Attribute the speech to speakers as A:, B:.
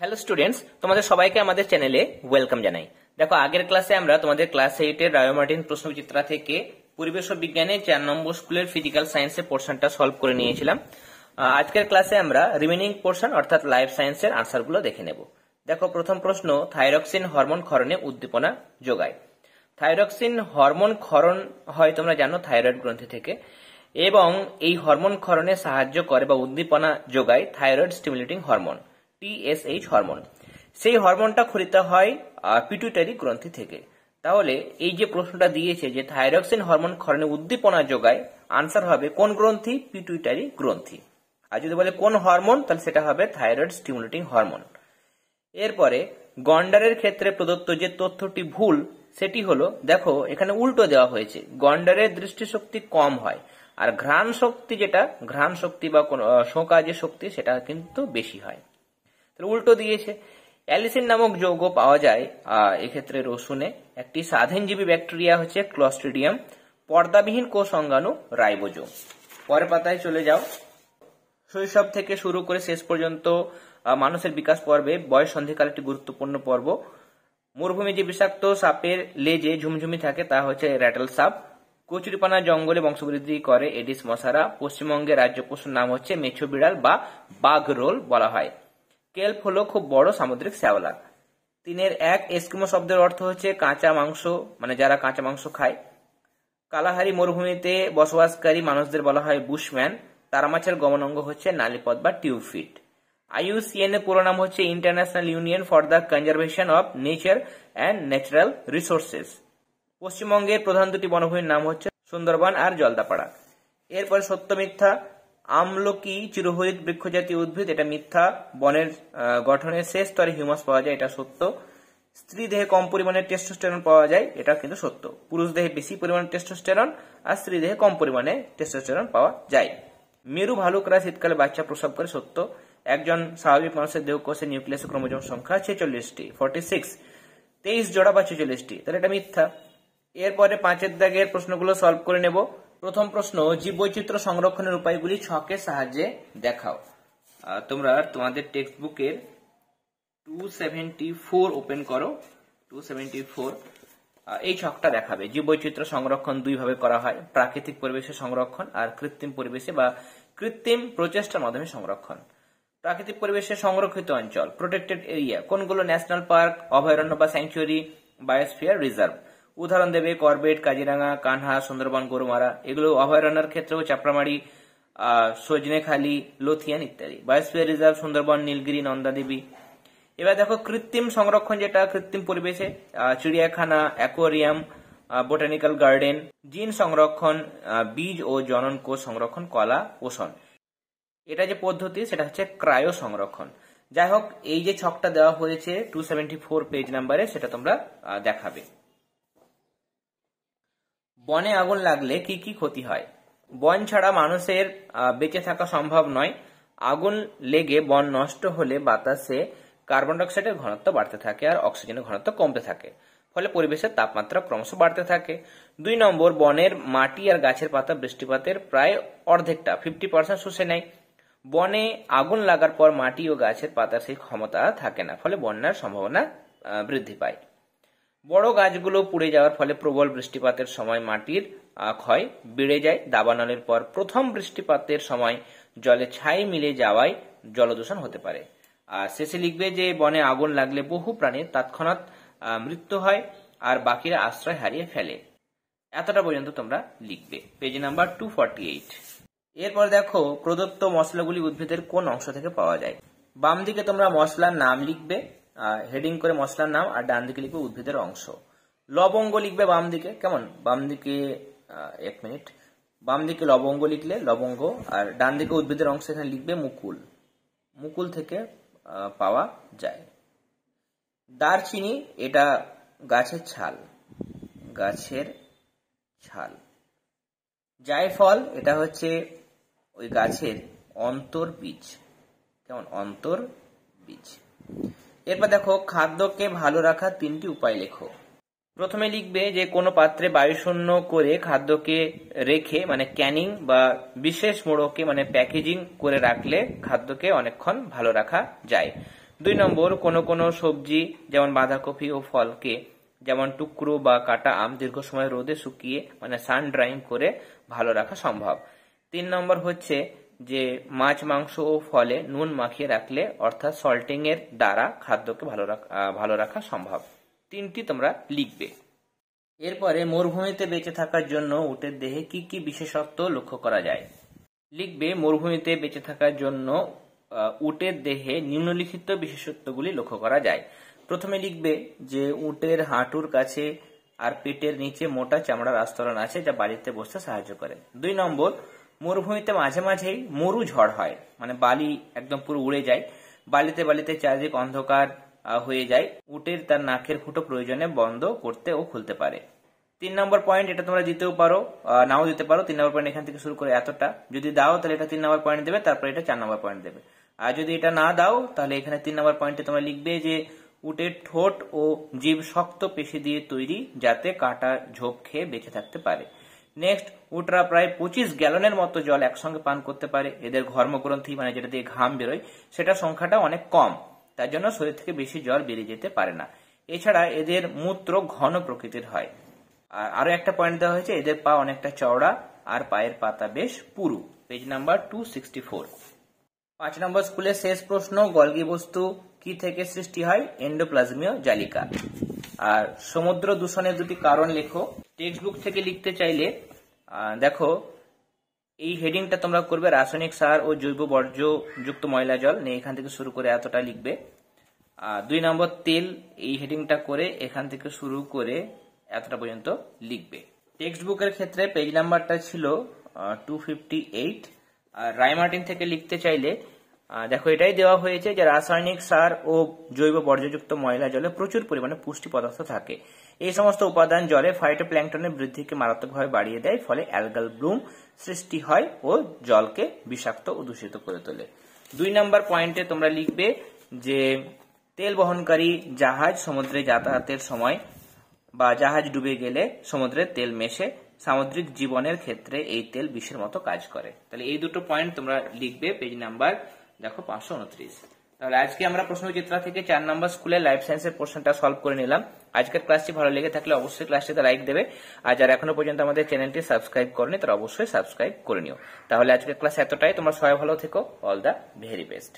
A: Hello students, তোমাদের সবাইকে আমাদের চ্যানেলে ওয়েলকাম জানাই। দেখো, আগের ক্লাসে আমরা তোমাদের ক্লাস 8 এর রায় মার্টিন প্রশ্নবিচিত্রা থেকে পরিবেশ বিজ্ঞানে 4 নম্বর স্কুলের ফিজিক্যাল সায়েন্সের পোর্শনটা সলভ করে নিয়েছিলাম। আজকের ক্লাসে আমরা রিমেনিং পোর্শন অর্থাৎ লাইফ সায়েন্সের আনসারগুলো দেখে নেব। দেখো, প্রথম প্রশ্ন, থাইরক্সিন হরমোন ক্ষরণে উদ্দীপনা যোগায়। থাইরক্সিন হরমোন ক্ষরণ হয় তোমরা জানো থাইরয়েড গ্রন্থি থেকে, এবং এই হরমোন ক্ষরণে সাহায্য করে বা উদ্দীপনা যোগায় thyroid stimulating hormone TSH hormone. সেই হরমোনটা ক্ষরিত হয় পিটুইটারি গ্রন্থি থেকে। তাহলে এই যে প্রশ্নটা দিয়েছে যে থাইরক্সিন হরমোন ক্ষরণে উদ্দীপনা যোগায়, আনসার হবে কোন গ্রন্থি? পিটুইটারি গ্রন্থি। আর যদি বলে কোন হরমোন, তাহলে সেটা হবে থাইরয়েড স্টিমুলেটিং হরমোন। এরপরে গন্ডারের ক্ষেত্রে প্রদত্ত যে তথ্যটি ভুল সেটি হলো, দেখো এখানে উল্টো দেওয়া হয়েছে, গন্ডারের দৃষ্টিশক্তি কম হয় আর ঘ্রাণ শক্তি, যেটা ঘ্রাণ শক্তি বা শোঁকা যে শক্তি, সেটা কিন্তু বেশি হয়। উল্টো দিয়েছে। অ্যালিসিন নামক যৌগ পাওয়া যায় এক্ষেত্রে রসুনে। একটি স্বাধীনজীবী ব্যাকটেরিয়া হচ্ছে ক্লস্ট্রিডিয়াম। পর্দাবিহীন কোষ অঙ্গাণু রাইবোজোম। পরের পাতায় চলে যাও। শৈশব থেকে শুরু করে শেষ পর্যন্ত মানুষের বিকাশ পর্বে বয়স সন্ধিকাল একটি গুরুত্বপূর্ণ পর্ব। মরুভূমি যে বিষাক্ত সাপের লেজে ঝুমঝুমি থাকে তা হচ্ছে র্যাটল সাপ। কচুরিপানা জঙ্গলে বংশবৃদ্ধি করে এডিস মশারা। পশ্চিমবঙ্গের রাজ্য পশুর নাম হচ্ছে মেছো বিড়াল বা বাঘরোল বলা হয়। কেল্প হলো খুব বড় সামুদ্রিক শ্যাওলা। 3-1 এস্কিমো শব্দের অর্থ হচ্ছে কাঁচা মাংস, মানে যারা কাঁচা মাংস খায়। কালাহারি মরুভূমিতে বসবাসকারী মানুষদের বলা হয় বুশম্যান। তারা মাছের গমনাঙ্গ হচ্ছে নালীপথ বা টিউবফিট। IUCN এর পুরো নাম হচ্ছে international union for the conservation of nature and natural resources. পশ্চিমবঙ্গের প্রধান দুটি বনভূমির নাম হচ্ছে সুন্দরবন আর জলদাপাড়া। এরপরে সত্য মিথ্যা। আমলকি চিরহরিত বৃক্ষজাতীয় উদ্ভিদ, এটা মিথ্যা। বনের গঠনের শেষ স্তরে হিউমাস পাওয়া যায়, এটা সত্য। স্ত্রী দেহে কম পরিমাণে টেস্টোস্টেরন পাওয়া যায়, এটা কিন্তু সত্য। পুরুষ দেহে বেশি পরিমাণে টেস্টোস্টেরন আর স্ত্রী দেহে কম পরিমাণে টেস্টোস্টেরন পাওয়া যায়। মেরু ভালুকরা শীতকালে বাচ্চা প্রসব করে, সত্য। একজন স্বাভাবিক মানুষের দেহকোষে নিউক্লিয়াস ক্রোমোজোম সংখ্যা 46টি, 46। 23 জোড়া বা 46টি, তাহলে এটা মিথ্যা। এরপরে 5-এর দাগের প্রশ্নগুলো সলভ করে নেব। প্রথম প্রশ্ন, জীববৈচিত্র্য সংরক্ষণের উপায়গুলি ছকের সাহায্যে দেখাও। তোমরা তোমাদের টেক্সট বুকের 274 ওপেন করো। 274 এই ছকটা দেখাবে। জীববৈচিত্র্য সংরক্ষণ দুই ভাবে করা হয়, প্রাকৃতিক পরিবেশে সংরক্ষণ আর কৃত্রিম পরিবেশে বা কৃত্রিম প্রচেষ্টার মাধ্যমে সংরক্ষণ। প্রাকৃতিক পরিবেশে সংরক্ষিত অঞ্চল, প্রোটেক্টেড এরিয়া কোনগুলো? ন্যাশনাল পার্ক, অভয়ারণ্য বা স্যাংচুয়ারি, বায়োস্ফিয়ার রিজার্ভ। উদাহরণ দেবে করবেট, কাজিরাঙ্গা, কানহা, সুন্দরবন, গরুমারা। এগুলো অভয়ারণ্যের ক্ষেত্রেও চাপড়ামারি, সজনেখালি, লোথিয়ান ইত্যাদি। Biosphere reserve Sundarban, Nilgiri, Nanda Devi. এবার দেখো কৃত্রিম সংরক্ষণ, যেটা কৃত্রিম পরিবেশে চিড়িয়াখানা, অ্যাকোয়ারিয়াম, বোটানিক্যাল গার্ডেন। জিন সংরক্ষণ, বীজ ও জনন কোষ সংরক্ষণ, কলা, পোষণ। এটা যে পদ্ধতি সেটা হচ্ছে ক্রায়ো সংরক্ষণ। যাই হোক, এই যে ছকটা দেওয়া হয়েছে 274 পেজ নাম্বারে, সেটা তোমরা দেখাবে। বনে আগুন লাগলে কি কি ক্ষতি হয়? বন ছাড়া মানুষের বেঁচে থাকা সম্ভব নয়। আগুন লেগে বন নষ্ট হলে বাতাসে কার্বন ডাইঅক্সাইডের ঘনত্ব বাড়তে থাকে আর অক্সিজেনের ঘনত্ব কমতে থাকে, ফলে পরিবেশের তাপমাত্রা ক্রমশ বাড়তে থাকে। 2 নম্বর, বনের মাটি আর গাছের পাতা বৃষ্টিপাতের প্রায় অর্ধেকটা 50% শুষে নেয়। বনে আগুন লাগার পর মাটি ও গাছের পাতার সেই ক্ষমতা থাকে না, ফলে বন্যার সম্ভাবনা বৃদ্ধি পায়। বড় গাছগুলো পুড়ে যাওয়ার ফলে প্রবল বৃষ্টিপাতের সময় মাটির ক্ষয় বেড়ে যায়। দাবানলের পর প্রথম বৃষ্টিপাতের সময় জলে ছাই মিলে যাওয়ায় জলদূষণ হতে পারে। আর শেষে লিখবে যে বনে আগুন লাগলে বহু প্রাণীর তৎক্ষণাৎ মৃত্যু হয় আর বাকিরা আশ্রয় হারিয়ে ফেলে। এতটা পর্যন্ত তোমরা লিখবে, পেজ নাম্বার 248। এরপর দেখো, প্রদত্ত মশলাগুলি উদ্ভিদের কোন অংশ থেকে পাওয়া যায়? বাম দিকে তোমরা মশলার নাম লিখবে, হেডিং করে মশলার নাম, আর ডান দিকে লিখবে উদ্ভিদের অংশ। লবঙ্গ লিখবে বাম দিকে, কেমন? বাম দিকে 1 মিনিট, বাম দিকে লবঙ্গ লিখলে লবঙ্গ, আর ডান দিকে উদ্ভিদের অংশ এখানে লিখবে মুকুল। মুকুল থেকে পাওয়া যায়। দারচিনি, এটা গাছের ছাল, গাছের ছাল। জায়ফল, এটা হচ্ছে ওই গাছের অন্তর বীজ, কেমন? অন্তর বীজ। এরপর দেখো, খাদ্যকে ভালো রাখার 3টি উপায় লেখো। প্রথমে লিখবে যে কোনো পাত্রে বায়ুশূন্য করে খাদ্যকে রেখে, মানে ক্যানিং বা বিশেষ মোড়কে মানে প্যাকেজিং করে রাখলে খাদ্যকে অনেকক্ষণ ভালো রাখা যায়। 2 নম্বর, কোন কোন সবজি যেমন বাঁধাকপি ও ফলকে যেমন টুকরো বা কাটা আম দীর্ঘ সময় রোদে শুকিয়ে মানে সান ড্রাইং করে ভালো রাখা সম্ভব। 3 নম্বর হচ্ছে যে মাছ মাংস ও ফলে নুন মাখিয়ে রাখলে অর্থাৎ সল্টিং এর দ্বারা খাদ্যকে ভালো রাখা সম্ভব। 3টি তোমরা লিখবে। এরপরে মরুভূমিতে বেঁচে থাকার জন্য উটের দেহে কি কি বিশেষত্ব লক্ষ্য করা যায়। লিখবে মরুভূমিতে বেঁচে থাকার জন্য উটের দেহে নিম্নলিখিত বিশেষত্বগুলি লক্ষ্য করা যায়। প্রথমে লিখবে যে উটের হাঁটুর কাছে আর পেটের নিচে মোটা চামড়ার আস্তরণ আছে যা বালিতে বসতে সাহায্য করে। 2 নম্বর, মরুভূমিতে মাঝে মাঝেই মরু ঝড় হয়, মানে বালি একদম পুরো উড়ে যায়, বালিতে বালিতে চারিদিক অন্ধকার হয়ে যায়, উটের তার নাকের ফুটো প্রয়োজনে বন্ধ করতে ও খুলতে পারে। 3 নম্বর পয়েন্ট, এটা তোমরা দিতেও পারো নাও দিতে পারো। 3 নম্বর পয়েন্ট এখান থেকে শুরু করে এতটা যদি দাও তাহলে এটা 3 নম্বর পয়েন্ট দেবে, তারপরে এটা 4 নম্বর পয়েন্ট দেবে। আর যদি এটা না দাও তাহলে এখানে 3 নম্বর পয়েন্টে তোমরা লিখবে যে উটের ঠোঁট ও জিভ শক্ত পেশি দিয়ে তৈরি যাতে কাটা ঝোপ খেয়ে বেঁচে থাকতে পারে। নেক্সট, উটরা প্রায় 25 গ্যালনের মতো জল একসঙ্গে পান করতে পারে। এদের ঘর্মগ্রন্থি মানে যেটা দিয়ে ঘাম বেরোয় সেটা সংখ্যাটা অনেক কম, তার জন্য শরীর থেকে বেশি জল বেরিয়ে যেতে পারে না। এছাড়া এদের মূত্র ঘন প্রকৃতির হয়। আর আরো একটা পয়েন্ট দেওয়া হয়েছে, এদের পা অনেকটা চওড়া আর পায়ের পাতা বেশ পুরু। Page number 264। 5 নম্বর স্কুলের শেষ প্রশ্ন, গলগি বস্তু কি থেকে সৃষ্টি হয়? এন্ডোপ্লাজমীয় জালিকা। আর সমুদ্র দূষণের দুটি কারণ লেখো। টেক্সট বুক থেকে লিখতে চাইলে দেখো এই হেডিংটা তোমরা করবে রাসায়নিক সার ও জৈব বর্জ্য যুক্ত ময়লা জল নিয়ে এখান থেকে শুরু করে এতটা লিখবে। 2 নম্বর, তেল, এই হেডিংটা করে এখান থেকে শুরু করে এতটা পর্যন্ত লিখবে। টেক্সট বুকের ক্ষেত্রে পেজ নাম্বারটা ছিল 258। আর রায়মার্টিন থেকে লিখতে চাইলে দেখো এটাই দেওয়া হয়েছে যে রাসায়নিক সার ও জৈব বর্জ্যযুক্ত ময়লা জলে প্রচুর পরিমাণে পুষ্টি পদার্থ থাকে। এই সমস্ত উপাদান জলে ফাইটোপ্ল্যাঙ্কটনের বৃদ্ধিকে মারাত্মকভাবে বাড়িয়ে দেয়, ফলে অ্যালগাল ব্লুম সৃষ্টি হয় ও জলকে বিষাক্ত ও দূষিত করে তোলে। 2 নম্বর পয়েন্টে তোমরা লিখবে যে তেল বহনকারী জাহাজ সমুদ্রে যাতায়াতের সময় বা জাহাজ ডুবে গেলে সমুদ্রের তেল মেশে সামুদ্রিক জীবনের ক্ষেত্রে এই তেল বিষের মতো কাজ করে। তাহলে এই দুটো পয়েন্ট তোমরা লিখবে। পেজ নাম্বার দেখো 529। তাহলে আজকে আমরা প্রশ্নচিত্রা থেকে 4 নম্বর স্কুলের লাইফ সায়েন্সের পোর্শনটা সলভ করে নিলাম। আজকের ক্লাসটি ভালো লেগে থাকলে অবশ্যই ক্লাসটিতে লাইক দেবে, আর যারা এখনো পর্যন্ত আমাদের চ্যানেলটি সাবস্ক্রাইব করনি তারা অবশ্যই সাবস্ক্রাইব করে নিও। তাহলে আজকের ক্লাস এতটাই, তোমরা সবাই ভালো থেকো। All the very best.